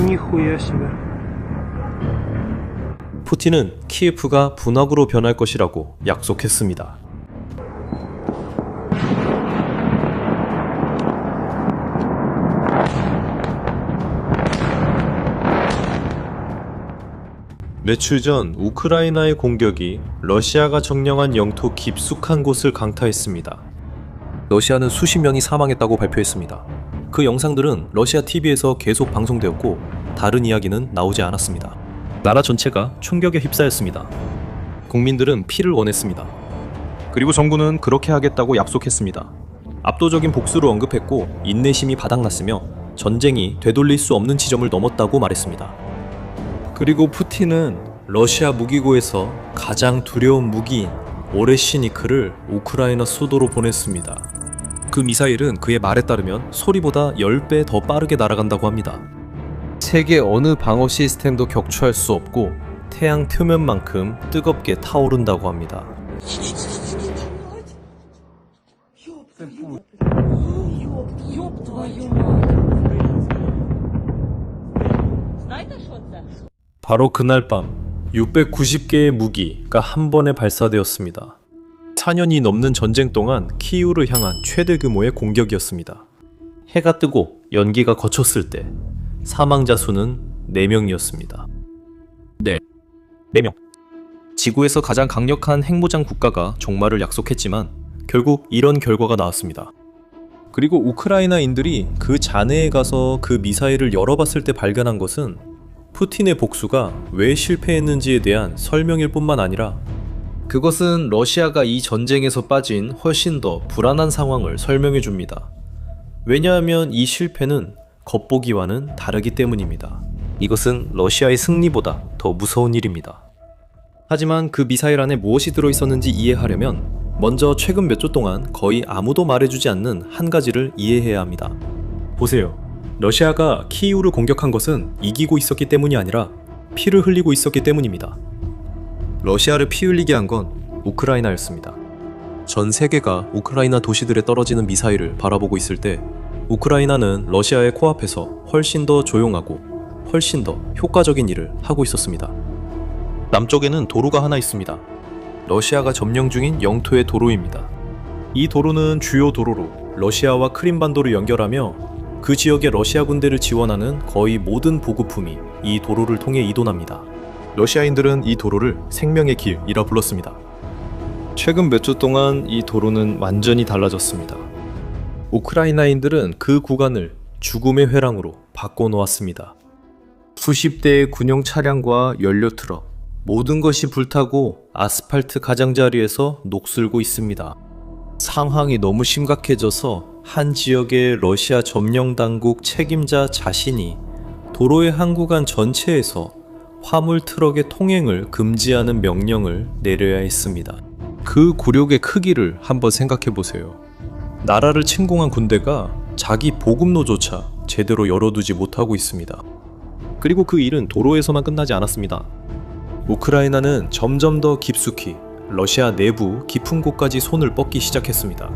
Нихуя себе. 푸틴은 키예프가 분화구로 변할 것이라고 약속했습니다. 며칠 전 우크라이나의 공격이 러시아가 점령한 영토 깊숙한 곳을 강타했습니다. 러시아는 수십 명이 사망했다고 발표했습니다. 그 영상들은 러시아 TV에서 계속 방송되었고 다른 이야기는 나오지 않았습니다. 나라 전체가 충격에 휩싸였습니다. 국민들은 피를 원했습니다. 그리고 정부는 그렇게 하겠다고 약속했습니다. 압도적인 복수를 언급했고 인내심이 바닥났으며 전쟁이 되돌릴 수 없는 지점을 넘었다고 말했습니다. 그리고 푸틴은 러시아 무기고에서 가장 두려운 무기인 오레시니크를 우크라이나 수도로 보냈습니다. 그 미사일은 그의 말에 따르면 소리보다 10배 더 빠르게 날아간다고 합니다. 세계 어느 방어 시스템도 격추할 수 없고 태양 표면만큼 뜨겁게 타오른다고 합니다. 바로 그날 밤 690개의 무기가 한 번에 발사되었습니다. 4년이 넘는 전쟁 동안 키이우를 향한 최대 규모의 공격이었습니다. 해가 뜨고 연기가 거쳤을 때 사망자 수는 4명이었습니다. 4명. 지구에서 가장 강력한 핵무장 국가가 종말을 약속했지만 결국 이런 결과가 나왔습니다. 그리고 우크라이나인들이 그 잔해에 가서 그 미사일을 열어봤을 때 발견한 것은 푸틴의 복수가 왜 실패했는지에 대한 설명일 뿐만 아니라 그것은 러시아가 이 전쟁에서 빠진 훨씬 더 불안한 상황을 설명해 줍니다. 왜냐하면 이 실패는 겉보기와는 다르기 때문입니다. 이것은 러시아의 승리보다 더 무서운 일입니다. 하지만 그 미사일 안에 무엇이 들어있었는지 이해하려면 먼저 최근 몇 주 동안 거의 아무도 말해주지 않는 한 가지를 이해해야 합니다. 보세요. 러시아가 키이우를 공격한 것은 이기고 있었기 때문이 아니라 피를 흘리고 있었기 때문입니다. 러시아를 피 흘리게 한 건 우크라이나였습니다. 전 세계가 우크라이나 도시들에 떨어지는 미사일을 바라보고 있을 때 우크라이나는 러시아의 코앞에서 훨씬 더 조용하고 훨씬 더 효과적인 일을 하고 있었습니다. 남쪽에는 도로가 하나 있습니다. 러시아가 점령 중인 영토의 도로입니다. 이 도로는 주요 도로로 러시아와 크림반도를 연결하며 그 지역의 러시아 군대를 지원하는 거의 모든 보급품이 이 도로를 통해 이동합니다. 러시아인들은 이 도로를 생명의 길이라 불렀습니다. 최근 몇 주 동안 이 도로는 완전히 달라졌습니다. 우크라이나인들은 그 구간을 죽음의 회랑으로 바꿔놓았습니다. 수십 대의 군용 차량과 연료 트럭, 모든 것이 불타고 아스팔트 가장자리에서 녹슬고 있습니다. 상황이 너무 심각해져서 한 지역의 러시아 점령 당국 책임자 자신이 도로의 한 구간 전체에서 화물 트럭의 통행을 금지하는 명령을 내려야 했습니다. 그 굴욕의 크기를 한번 생각해 보세요. 나라를 침공한 군대가 자기 보급로조차 제대로 열어두지 못하고 있습니다. 그리고 그 일은 도로에서만 끝나지 않았습니다. 우크라이나는 점점 더 깊숙이 러시아 내부 깊은 곳까지 손을 뻗기 시작했습니다.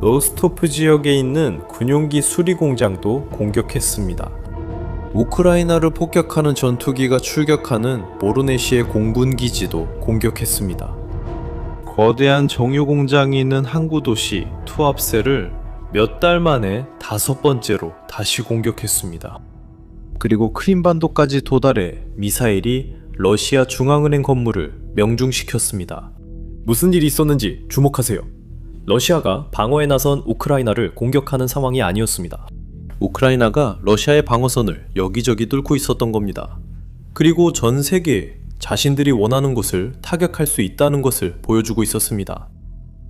로스토프 지역에 있는 군용기 수리 공장도 공격했습니다. 우크라이나를 폭격하는 전투기가 출격하는 모르네시의 공군 기지도 공격했습니다. 거대한 정유 공장이 있는 항구 도시 투압세를 몇 달 만에 5번째로 다시 공격했습니다. 그리고 크림반도까지 도달해 미사일이 러시아 중앙은행 건물을 명중시켰습니다. 무슨 일이 있었는지 주목하세요. 러시아가 방어에 나선 우크라이나를 공격하는 상황이 아니었습니다. 우크라이나가 러시아의 방어선을 여기저기 뚫고 있었던 겁니다. 그리고 전 세계에 자신들이 원하는 곳을 타격할 수 있다는 것을 보여주고 있었습니다.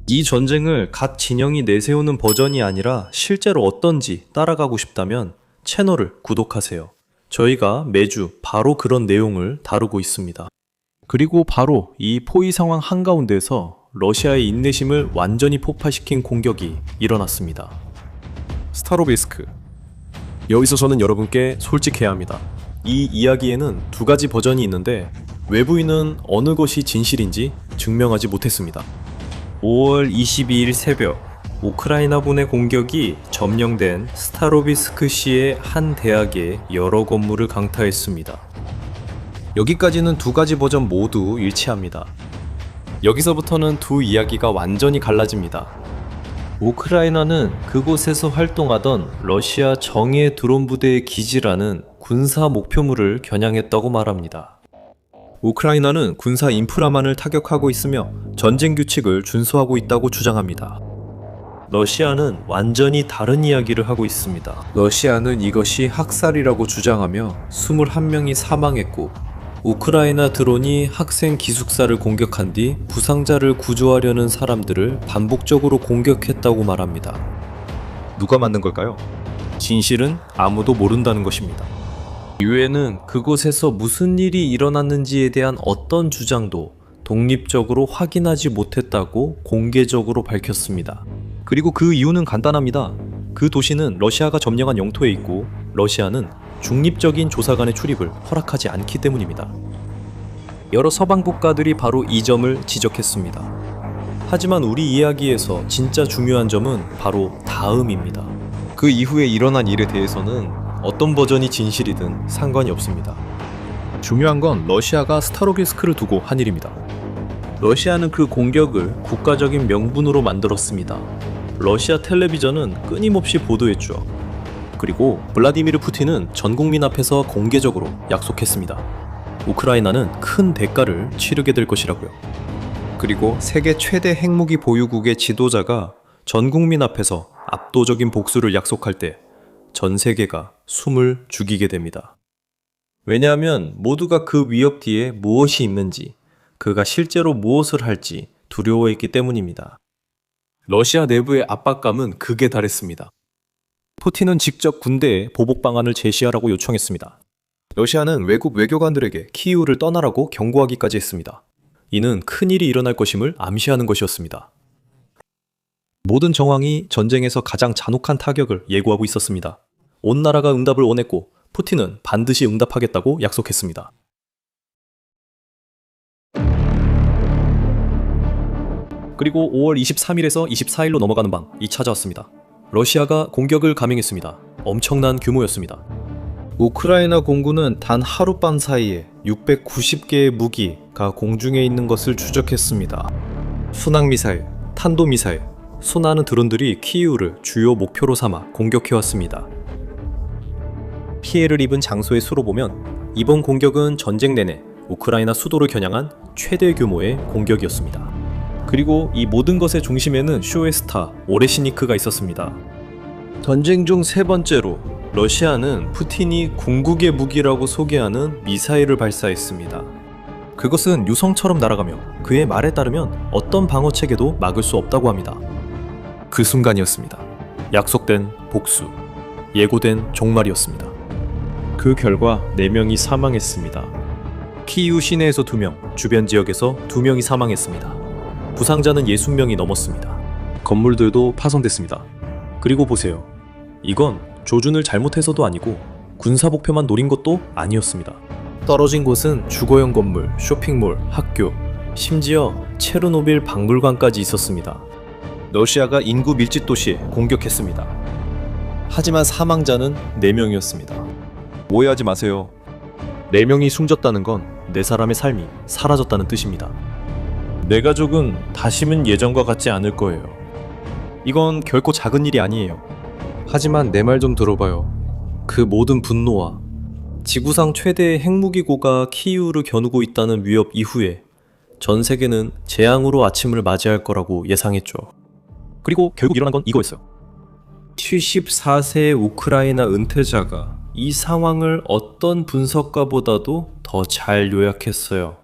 이 전쟁을 각 진영이 내세우는 버전이 아니라 실제로 어떤지 따라가고 싶다면 채널을 구독하세요. 저희가 매주 바로 그런 내용을 다루고 있습니다. 그리고 바로 이 포위 상황 한가운데서 러시아의 인내심을 완전히 폭발시킨 공격이 일어났습니다. 스타로베스크. 여기서 저는 여러분께 솔직해야 합니다. 이 이야기에는 두 가지 버전이 있는데 외부인은 어느 것이 진실인지 증명하지 못했습니다. 5월 22일 새벽 우크라이나군의 공격이 점령된 스타로비스크시의 한 대학의 여러 건물을 강타했습니다. 여기까지는 두 가지 버전 모두 일치합니다. 여기서부터는 두 이야기가 완전히 갈라집니다. 우크라이나는 그곳에서 활동하던 러시아 정예 드론 부대의 기지라는 군사 목표물을 겨냥했다고 말합니다. 우크라이나는 군사 인프라만을 타격하고 있으며 전쟁 규칙을 준수하고 있다고 주장합니다. 러시아는 완전히 다른 이야기를 하고 있습니다. 러시아는 이것이 학살이라고 주장하며 21명이 사망했고 우크라이나 드론이 학생 기숙사를 공격한 뒤 부상자를 구조하려는 사람들을 반복적으로 공격했다고 말합니다. 누가 만든 걸까요? 진실은 아무도 모른다는 것입니다. 유엔은 그곳에서 무슨 일이 일어났는지에 대한 어떤 주장도 독립적으로 확인하지 못했다고 공개적으로 밝혔습니다. 그리고 그 이유는 간단합니다. 그 도시는 러시아가 점령한 영토에 있고 러시아는 중립적인 조사관의 출입을 허락하지 않기 때문입니다. 여러 서방 국가들이 바로 이 점을 지적했습니다. 하지만 우리 이야기에서 진짜 중요한 점은 바로 다음입니다. 그 이후에 일어난 일에 대해서는 어떤 버전이 진실이든 상관이 없습니다. 중요한 건 러시아가 스타로비스크를 두고 한 일입니다. 러시아는 그 공격을 국가적인 명분으로 만들었습니다. 러시아 텔레비전은 끊임없이 보도했죠. 그리고 블라디미르 푸틴은 전 국민 앞에서 공개적으로 약속했습니다. 우크라이나는 큰 대가를 치르게 될 것이라고요. 그리고 세계 최대 핵무기 보유국의 지도자가 전 국민 앞에서 압도적인 복수를 약속할 때 전 세계가 숨을 죽이게 됩니다. 왜냐하면 모두가 그 위협 뒤에 무엇이 있는지, 그가 실제로 무엇을 할지 두려워했기 때문입니다. 러시아 내부의 압박감은 극에 달했습니다. 푸틴은 직접 군대에 보복 방안을 제시하라고 요청했습니다. 러시아는 외국 외교관들에게 키이우를 떠나라고 경고하기까지 했습니다. 이는 큰일이 일어날 것임을 암시하는 것이었습니다. 모든 정황이 전쟁에서 가장 잔혹한 타격을 예고하고 있었습니다. 온 나라가 응답을 원했고 푸틴은 반드시 응답하겠다고 약속했습니다. 그리고 5월 23일에서 24일로 넘어가는 밤이 찾아왔습니다. 러시아가 공격을 감행했습니다. 엄청난 규모였습니다. 우크라이나 공군은 단 하룻밤 사이에 690개의 무기가 공중에 있는 것을 추적했습니다. 순항미사일, 탄도미사일, 수많은 드론들이 키이우를 주요 목표로 삼아 공격해왔습니다. 피해를 입은 장소의 수로 보면 이번 공격은 전쟁 내내 우크라이나 수도를 겨냥한 최대 규모의 공격이었습니다. 그리고 이 모든 것의 중심에는 쇼의 스타 오레시니크가 있었습니다. 전쟁 중 세 번째로 러시아는 푸틴이 궁극의 무기라고 소개하는 미사일을 발사했습니다. 그것은 유성처럼 날아가며 그의 말에 따르면 어떤 방어체계도 막을 수 없다고 합니다. 그 순간이었습니다. 약속된 복수, 예고된 종말이었습니다. 그 결과 4명이 사망했습니다. 키이우 시내에서 2명, 주변 지역에서 2명이 사망했습니다. 부상자는 60명이 넘었습니다. 건물들도 파손됐습니다. 그리고 보세요. 이건 조준을 잘못해서도 아니고 군사복표만 노린 것도 아니었습니다. 떨어진 곳은 주거용 건물, 쇼핑몰, 학교, 심지어 체르노빌 박물관까지 있었습니다. 러시아가 인구 밀집 도시에 공격했습니다. 하지만 사망자는 4명이었습니다. 오해하지 마세요. 4명이 숨졌다는 건 4사람의 삶이 사라졌다는 뜻입니다. 내 가족은 다시는 예전과 같지 않을 거예요. 이건 결코 작은 일이 아니에요. 하지만 내 말 좀 들어봐요. 그 모든 분노와 지구상 최대의 핵무기고가 키이우를 겨누고 있다는 위협 이후에 전 세계는 재앙으로 아침을 맞이할 거라고 예상했죠. 그리고 결국 일어난 건 이거였어요. 74세의 우크라이나 은퇴자가 이 상황을 어떤 분석가보다도 더 잘 요약했어요.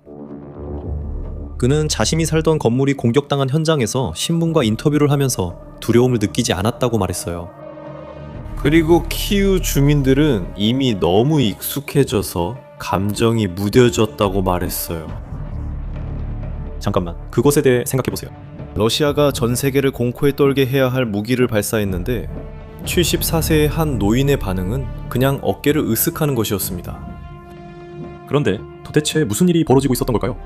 그는 자신이 살던 건물이 공격당한 현장에서 신문과 인터뷰를 하면서 두려움을 느끼지 않았다고 말했어요. 그리고 키이우 주민들은 이미 너무 익숙해져서 감정이 무뎌졌다고 말했어요. 잠깐만, 그것에 대해 생각해보세요. 러시아가 전 세계를 공포에 떨게 해야 할 무기를 발사했는데 74세의 한 노인의 반응은 그냥 어깨를 으쓱하는 것이었습니다. 그런데 도대체 무슨 일이 벌어지고 있었던 걸까요?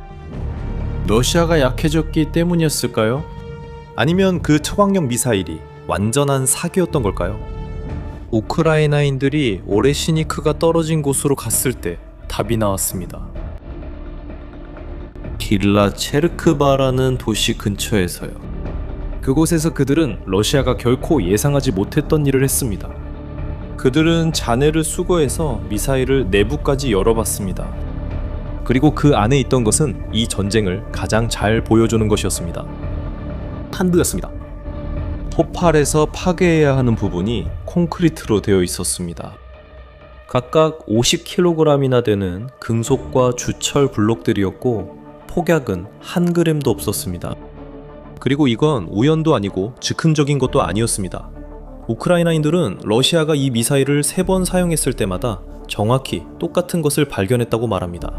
러시아가 약해졌기 때문이었을까요? 아니면 그 처방용 미사일이 완전한 사기였던 걸까요? 우크라이나인들이 오레시니크가 떨어진 곳으로 갔을 때 답이 나왔습니다. 길라체르크바라는 도시 근처에서요. 그곳에서 그들은 러시아가 결코 예상하지 못했던 일을 했습니다. 그들은 잔해를 수거해서 미사일을 내부까지 열어봤습니다. 그리고 그 안에 있던 것은 이 전쟁을 가장 잘 보여주는 것이었습니다. 탄두였습니다. 포팔에서 파괴해야 하는 부분이 콘크리트로 되어 있었습니다. 각각 50kg이나 되는 금속과 주철 블록들이었고 폭약은 한 그램도 없었습니다. 그리고 이건 우연도 아니고 즉흥적인 것도 아니었습니다. 우크라이나인들은 러시아가 이 미사일을 3번 사용했을 때마다 정확히 똑같은 것을 발견했다고 말합니다.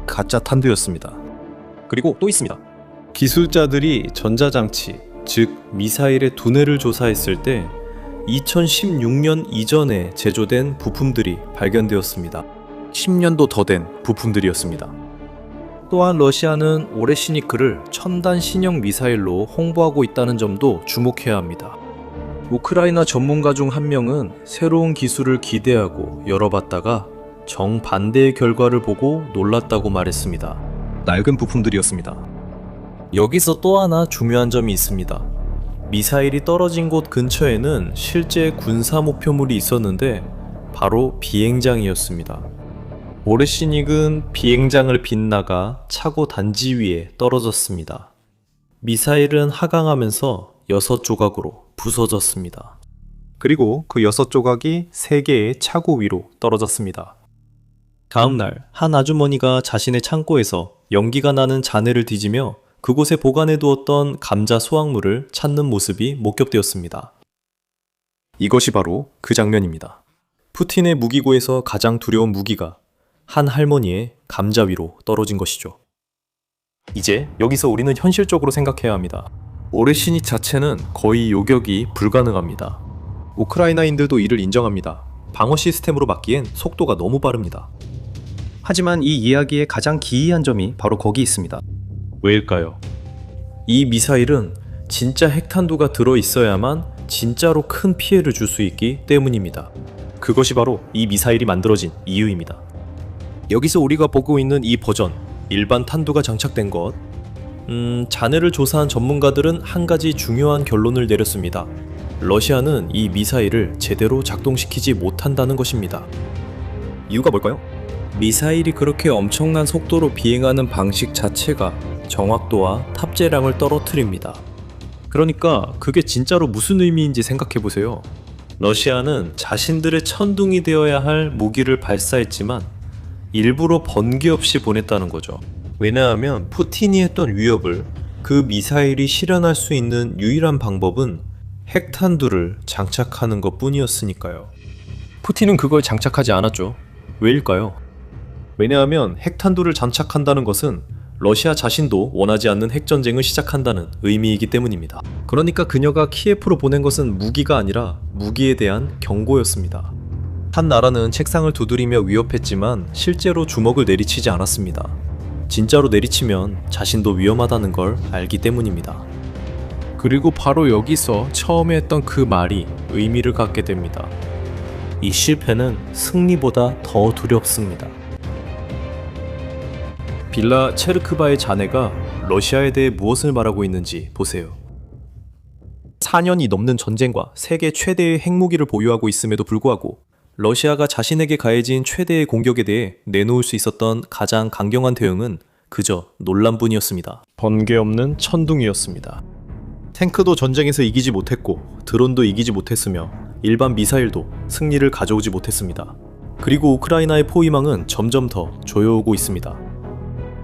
가짜 탄두였습니다. 그리고 또 있습니다. 기술자들이 전자장치, 즉 미사일의 두뇌를 조사했을 때 2016년 이전에 제조된 부품들이 발견되었습니다. 10년도 더 된 부품들이었습니다. 또한 러시아는 오레시니크를 첨단 신형 미사일로 홍보하고 있다는 점도 주목해야 합니다. 우크라이나 전문가 중 한 명은 새로운 기술을 기대하고 열어봤다가 정반대의 결과를 보고 놀랐다고 말했습니다. 낡은 부품들이었습니다. 여기서 또 하나 중요한 점이 있습니다. 미사일이 떨어진 곳 근처에는 실제 군사 목표물이 있었는데 바로 비행장이었습니다. 오레시닉은 비행장을 빗나가 차고 단지 위에 떨어졌습니다. 미사일은 하강하면서 6조각으로 부서졌습니다. 그리고 그 6조각이 3개의 차고 위로 떨어졌습니다. 다음날 한 아주머니가 자신의 창고에서 연기가 나는 잔해를 뒤지며 그곳에 보관해 두었던 감자 수확물을 찾는 모습이 목격되었습니다. 이것이 바로 그 장면입니다. 푸틴의 무기고에서 가장 두려운 무기가 한 할머니의 감자 위로 떨어진 것이죠. 이제 여기서 우리는 현실적으로 생각해야 합니다. 오레시닉 자체는 거의 요격이 불가능합니다. 우크라이나인들도 이를 인정합니다. 방어 시스템으로 막기엔 속도가 너무 빠릅니다. 하지만 이 이야기의 가장 기이한 점이 바로 거기 있습니다. 왜일까요? 이 미사일은 진짜 핵탄두가 들어있어야만 진짜로 큰 피해를 줄 수 있기 때문입니다. 그것이 바로 이 미사일이 만들어진 이유입니다. 여기서 우리가 보고 있는 이 버전, 일반 탄두가 장착된 것, 잔해를 조사한 전문가들은 한 가지 중요한 결론을 내렸습니다. 러시아는 이 미사일을 제대로 작동시키지 못한다는 것입니다. 이유가 뭘까요? 미사일이 그렇게 엄청난 속도로 비행하는 방식 자체가 정확도와 탑재량을 떨어뜨립니다. 그러니까 그게 진짜로 무슨 의미인지 생각해보세요. 러시아는 자신들의 천둥이 되어야 할 무기를 발사했지만 일부러 번개 없이 보냈다는 거죠. 왜냐하면 푸틴이 했던 위협을 그 미사일이 실현할 수 있는 유일한 방법은 핵탄두를 장착하는 것 뿐이었으니까요. 푸틴은 그걸 장착하지 않았죠. 왜일까요? 왜냐하면 핵탄두를 장착한다는 것은 러시아 자신도 원하지 않는 핵전쟁을 시작한다는 의미이기 때문입니다. 그러니까 그녀가 키예프로 보낸 것은 무기가 아니라 무기에 대한 경고였습니다. 한 나라는 책상을 두드리며 위협했지만 실제로 주먹을 내리치지 않았습니다. 진짜로 내리치면 자신도 위험하다는 걸 알기 때문입니다. 그리고 바로 여기서 처음에 했던 그 말이 의미를 갖게 됩니다. 이 실패는 승리보다 더 두렵습니다. 빌라 체르크바의 잔해가 러시아에 대해 무엇을 말하고 있는지 보세요. 4년이 넘는 전쟁과 세계 최대의 핵무기를 보유하고 있음에도 불구하고 러시아가 자신에게 가해진 최대의 공격에 대해 내놓을 수 있었던 가장 강경한 대응은 그저 논란뿐이었습니다. 번개 없는 천둥이었습니다. 탱크도 전쟁에서 이기지 못했고 드론도 이기지 못했으며 일반 미사일도 승리를 가져오지 못했습니다. 그리고 우크라이나의 포위망은 점점 더 조여오고 있습니다.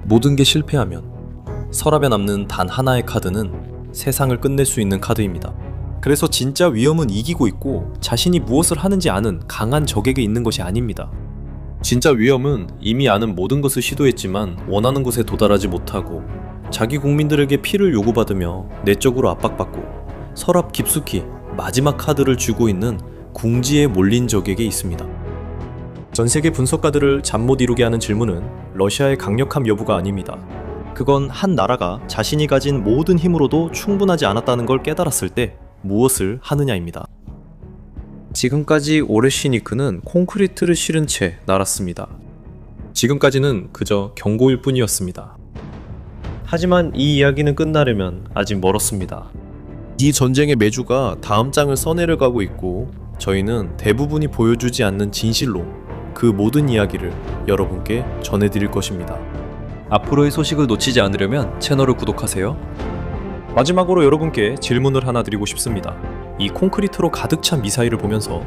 모든 게 실패하면 서랍에 남는 단 하나의 카드는 세상을 끝낼 수 있는 카드입니다. 그래서 진짜 위험은 이기고 있고 자신이 무엇을 하는지 아는 강한 적에게 있는 것이 아닙니다. 진짜 위험은 이미 아는 모든 것을 시도했지만 원하는 곳에 도달하지 못하고 자기 국민들에게 피를 요구받으며 내적으로 압박받고 서랍 깊숙이 마지막 카드를 쥐고 있는 궁지에 몰린 적에게 있습니다. 전세계 분석가들을 잠 못 이루게 하는 질문은 러시아의 강력함 여부가 아닙니다. 그건 한 나라가 자신이 가진 모든 힘으로도 충분하지 않았다는 걸 깨달았을 때 무엇을 하느냐입니다. 지금까지 오레시니크는 콘크리트를 실은 채 날았습니다. 지금까지는 그저 경고일 뿐이었습니다. 하지만 이 이야기는 끝나려면 아직 멀었습니다. 이 전쟁의 매주가 다음 장을 써내려가고 있고 저희는 대부분이 보여주지 않는 진실로 그 모든 이야기를 여러분께 전해드릴 것입니다. 앞으로의 소식을 놓치지 않으려면 채널을 구독하세요. 마지막으로 여러분께 질문을 하나 드리고 싶습니다. 이 콘크리트로 가득 찬 미사일을 보면서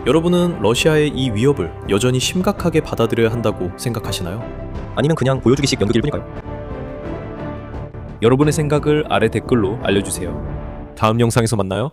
여러분은 러시아의 이 위협을 여전히 심각하게 받아들여야 한다고 생각하시나요? 아니면 그냥 보여주기식 연극일 뿐일까요? 여러분의 생각을 아래 댓글로 알려주세요. 다음 영상에서 만나요.